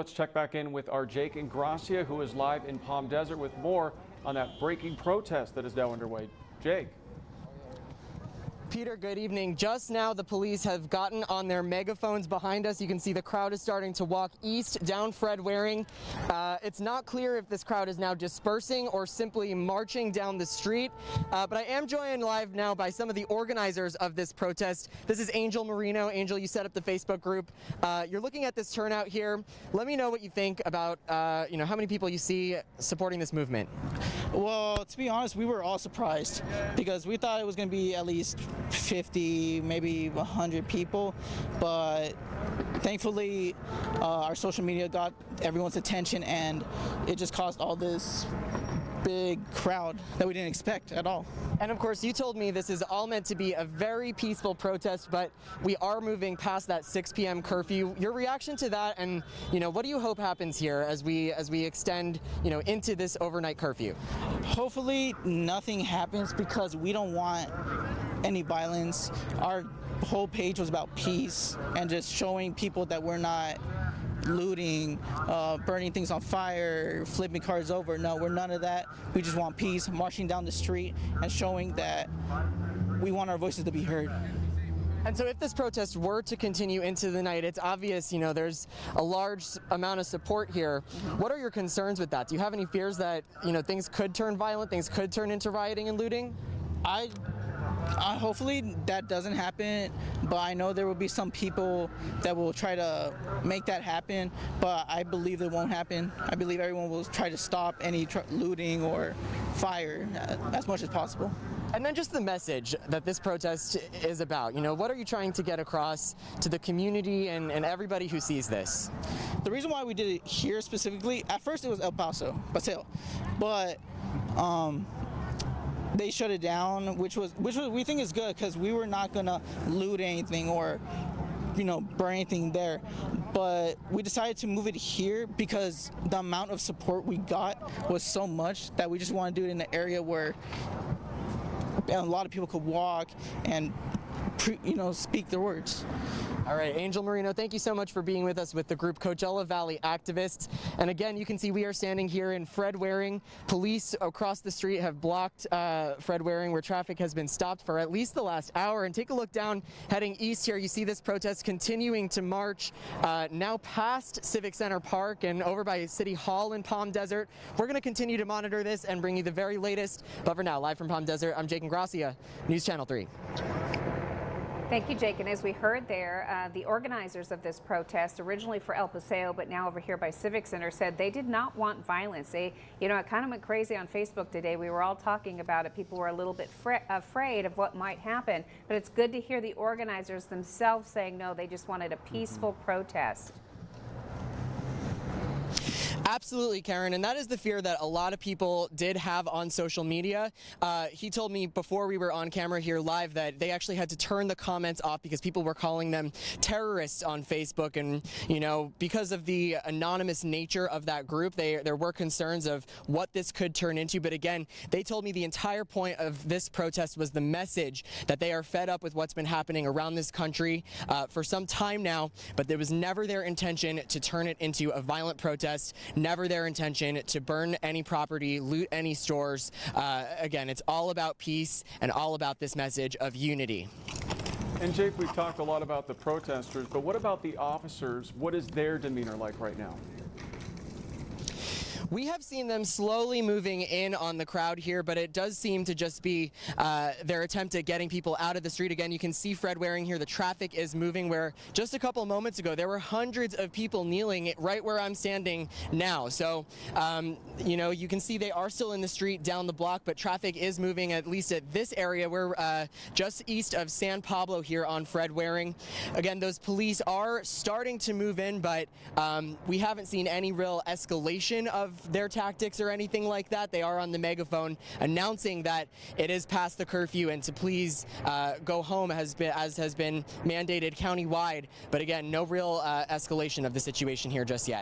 Let's check back in with our Jake Ingracia, who is live in Palm Desert with more on that breaking protest that is now underway. Jake. Peter, good evening. Just now the police have gotten on their megaphones behind us. You can see the crowd is starting to walk east down Fred Waring. It's not clear if this crowd is now dispersing or simply marching down the street, but I am joined live now by some of the organizers of this protest. This is Angel Marino. Angel, you set up the Facebook group. You're looking at this turnout here. Let me know what you think about how many people you see supporting this movement. Well, to be honest, we were all surprised because we thought it was going to be at least 50, maybe 100 people, but thankfully our social media got everyone's attention and it just caused all this big crowd that we didn't expect at all. And of course, you told me this is all meant to be a very peaceful protest, but we are moving past that 6 p.m. curfew. Your reaction to that, and what do you hope happens here as we extend into this overnight curfew? Hopefully nothing happens because we don't want any violence. Our whole page was about peace and just showing people that we're not looting, burning things on fire, flipping cars over. No, we're none of that. We just want peace, marching down the street and showing that we want our voices to be heard. And so if this protest were to continue into the night, it's obvious, there's a large amount of support here. What are your concerns with that? Do you have any fears that, things could turn violent, things could turn into rioting and looting? Hopefully that doesn't happen, but I know there will be some people that will try to make that happen, but I believe it won't happen. I believe everyone will try to stop any looting or fire as much as possible. And then just the message that this protest is about. What are you trying to get across to the community and everybody who sees this? The reason why we did it here specifically, at first it was El Paso, but they shut it down, which we think is good because we were not gonna loot anything or burn anything there, but we decided to move it here because the amount of support we got was so much that we just want to do it in an area where a lot of people could walk and speak their words. All right, Angel Marino, thank you so much for being with us with the group Coachella Valley Activists. And again, you can see we are standing here in Fred Waring. Police across the street have blocked Fred Waring, where traffic has been stopped for at least the last hour. And take a look down, heading east here, you see this protest continuing to march now past Civic Center Park and over by City Hall in Palm Desert. We're going to continue to monitor this and bring you the very latest. But for now, live from Palm Desert, I'm Jake Ingracia, News Channel 3. Thank you, Jake. And as we heard there, the organizers of this protest, originally for El Paseo, but now over here by Civic Center, said they did not want violence. They, it kind of went crazy on Facebook today. We were all talking about it. People were a little bit afraid of what might happen. But it's good to hear the organizers themselves saying, no, they just wanted a peaceful protest. Absolutely, Karen, and that is the fear that a lot of people did have on social media. He told me before we were on camera here live that they actually had to turn the comments off because people were calling them terrorists on Facebook, and because of the anonymous nature of that group, there were concerns of what this could turn into. But again, they told me the entire point of this protest was the message that they are fed up with what's been happening around this country for some time now, but it was never their intention to turn it into a violent protest. Never their intention to burn any property, loot any stores. Again, it's all about peace and all about this message of unity. And Jake, we've talked a lot about the protesters, but what about the officers? What is their demeanor like right now? We have seen them slowly moving in on the crowd here, but it does seem to just be their attempt at getting people out of the street. Again, you can see Fred Waring here. The traffic is moving, where just a couple moments ago there were hundreds of people kneeling right where I'm standing now. So, you can see they are still in the street down the block, but traffic is moving, at least at this area. We're just east of San Pablo here on Fred Waring. Again, those police are starting to move in, but we haven't seen any real escalation of their tactics or anything like that. They are on the megaphone announcing that it is past the curfew and to please go home, as has been mandated countywide. But again, no real escalation of the situation here just yet.